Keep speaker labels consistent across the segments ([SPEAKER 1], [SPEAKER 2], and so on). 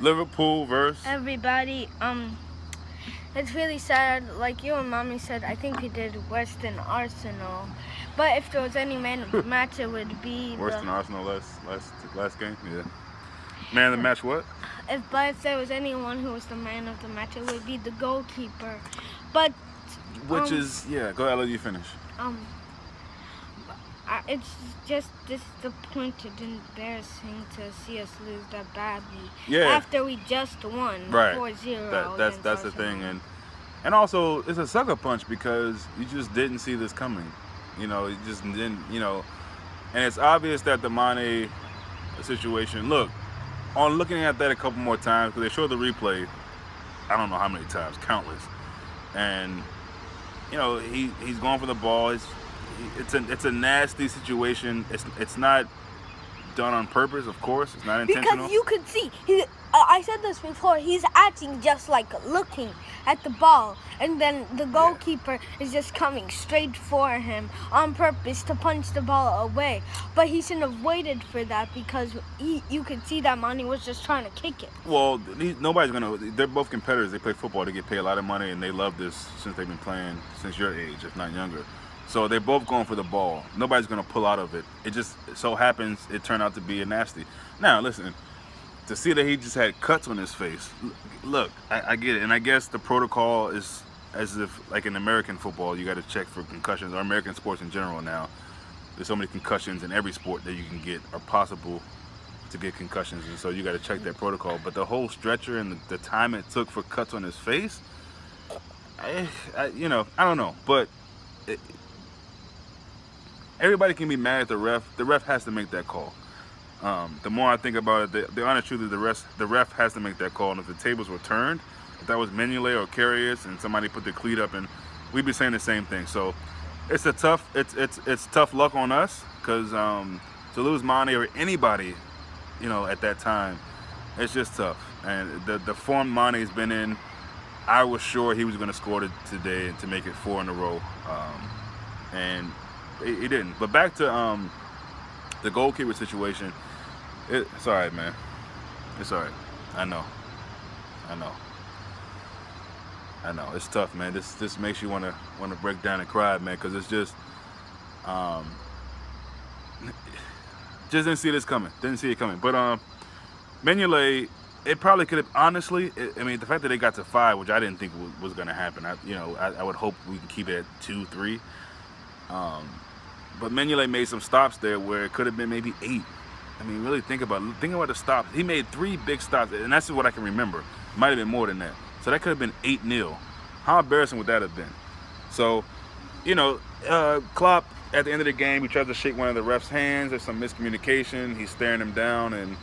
[SPEAKER 1] Liverpool versus.
[SPEAKER 2] Everybody, it's really sad. Like you and Mommy said, I think we did worse than Arsenal. But if there was any man of the match, it would be
[SPEAKER 1] Worse than Arsenal last game. Yeah. Man of the match. What?
[SPEAKER 2] If there was anyone who was the man of the match, it would be the goalkeeper. But
[SPEAKER 1] Which is yeah. Go ahead. I'll let you finish.
[SPEAKER 2] um, it's just disappointing and embarrassing to see us lose that badly.
[SPEAKER 1] Yeah.
[SPEAKER 2] After we just won
[SPEAKER 1] Right.
[SPEAKER 2] 4-0.
[SPEAKER 1] That's the thing, and also it's a sucker punch because you just didn't see this coming. You just didn't. And it's obvious that the Mane situation. Look, on looking at that a couple more times because they showed the replay. I don't know how many times, countless, and he's going for the ball. It's a nasty situation. It's not done on purpose, of course. It's not intentional.
[SPEAKER 2] Because you could see, I said this before, he's acting just like looking at the ball. And then the goalkeeper is just coming straight for him on purpose to punch the ball away. But he shouldn't have waited for that because you could see that Mane was just trying to kick it.
[SPEAKER 1] Well, nobody's going to. They're both competitors. They play football. They get paid a lot of money, and they love this since they've been playing since your age, if not younger. So they're both going for the ball. Nobody's going to pull out of it. It just so happens it turned out to be a nasty. Now, listen, to see that he just had cuts on his face, look, I get it. And I guess the protocol is as if, like in American football, you got to check for concussions, or American sports in general now. There's so many concussions in every sport that you can get are possible to get concussions. And so you got to check that protocol. But the whole stretcher and the time it took for cuts on his face, I don't know. But everybody can be mad at the ref. The ref has to make that call. The more I think about it, the honest truth is the ref has to make that call. And if the tables were turned, if that was Mignolet or Karius and somebody put their cleat up, and we'd be saying the same thing. So it's tough luck on us because to lose Mane or anybody, at that time, it's just tough. And the form Mane's been in, I was sure he was going to score today to make it 4 in a row, and he didn't. But back to the goalkeeper situation. It's all right, man. It's all right. I know. It's tough, man. This makes you want to break down and cry, man, because it's just didn't see this coming. Didn't see it coming. But Mignolet, it probably could have. Honestly, I mean, the fact that they got to 5, which I didn't think was going to happen. I would hope we can keep it at 2, 3. But Mignolet made some stops there where it could have been maybe 8. I mean, really think about the stops. He made 3 big stops, and that's what I can remember. It might have been more than that. So that could have been 8-0. How embarrassing would that have been? So, Klopp, at the end of the game, he tries to shake one of the ref's hands. There's some miscommunication. He's staring him down, and,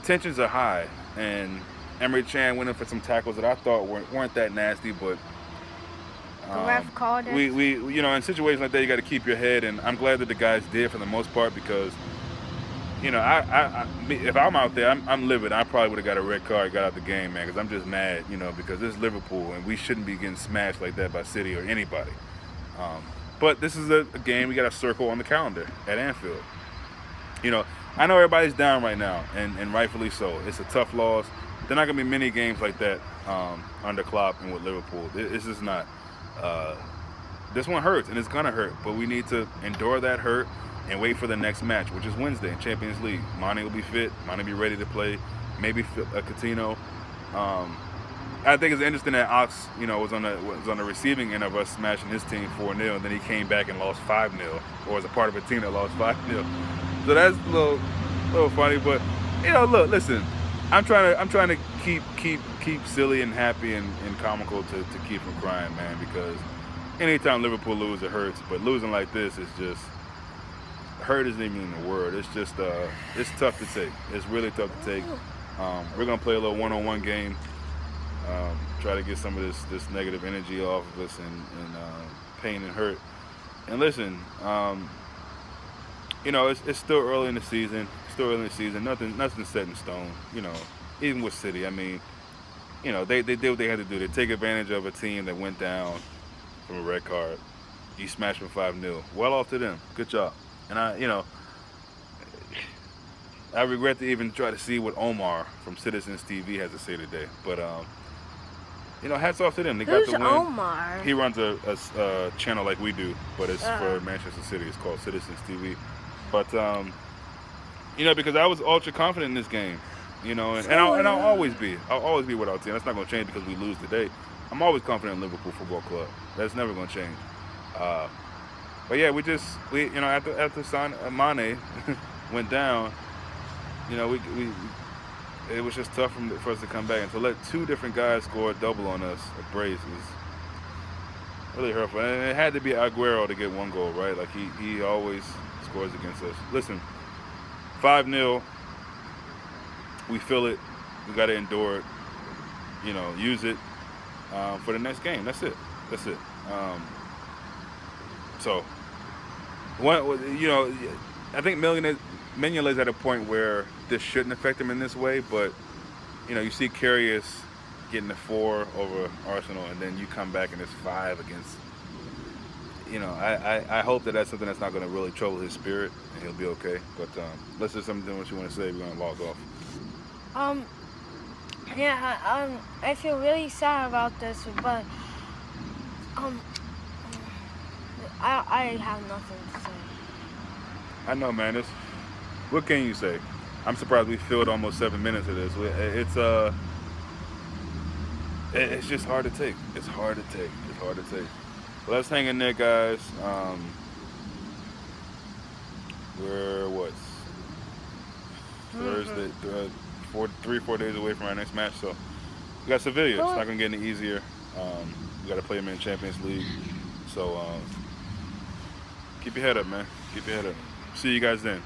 [SPEAKER 1] tensions are high. And Emery Chan went in for some tackles that I thought weren't that nasty, but
[SPEAKER 2] the ref called it.
[SPEAKER 1] We in situations like that, you got to keep your head, and I'm glad that the guys did for the most part because, if I'm out there, I'm livid. I probably would have got a red card, got out the game, man, because I'm just mad, because this is Liverpool, and we shouldn't be getting smashed like that by City or anybody. But this is a game we got to circle on the calendar at Anfield. I know everybody's down right now, and rightfully so. It's a tough loss. There are not going to be many games like that under Klopp and with Liverpool. It's just not. This one hurts, and it's going to hurt, but we need to endure that hurt and wait for the next match, which is Wednesday in Champions League. Mane will be fit. Mane will be ready to play. Maybe Coutinho. I think it's interesting that Ox, was on the receiving end of us smashing his team 4-0, and then he came back and lost 5-0, or was a part of a team that lost 5-0. So that's a little funny, but look, listen. I'm trying to keep silly and happy and comical to keep from crying, man, because anytime Liverpool lose, it hurts. But losing like this is just hurt isn't even the word. It's just it's tough to take. It's really tough to take. We're gonna play a little one-on-one game. Try to get some of this negative energy off of us and pain and hurt. And listen, it's still early in the season. Nothing's set in stone. Even with City, I mean, they did what they had to do. They take advantage of a team that went down from a red card. You smashed them 5-0. Well off to them. Good job. And I regret to even try to see what Omar from Citizens TV has to say today. But hats off to them. They got
[SPEAKER 2] Who's
[SPEAKER 1] the win.
[SPEAKER 2] Omar?
[SPEAKER 1] He runs a channel like we do, but it's for
[SPEAKER 2] Uh.
[SPEAKER 1] Manchester City. It's called Citizens TV. But because I was ultra confident in this game, and I'll always be. I'll always be with our team. That's not going to change because we lose today. I'm always confident in Liverpool Football Club. That's never going to change. But yeah, after Mane went down, we it was just tough for us to come back, and to let two different guys score a double on us, a brace, is really hurtful. And it had to be Aguero to get one goal, right? Like he always scores against us. Listen, 5-0. We feel it. We got to endure it. Use it for the next game. That's it. That's it. So, I think Mignolet's at a point where this shouldn't affect him in this way, but you see Karius getting a 4 over Arsenal, and then you come back and it's 5 against. I hope that's something that's not going to really trouble his spirit, and he'll be okay. But let's just something what you want to say. We're going to log off.
[SPEAKER 2] I feel really sad about this, but I have nothing to say.
[SPEAKER 1] I know, man. What can you say? I'm surprised we filled almost 7 minutes of this. It's just hard to take. It's hard to take. Well, let's hang in there, guys. We're Thursday, 4 days away from our next match. So we got Sevilla. It's not gonna get any easier. We got to play them in the Champions League. So keep your head up, man. Keep your head up. See you guys then.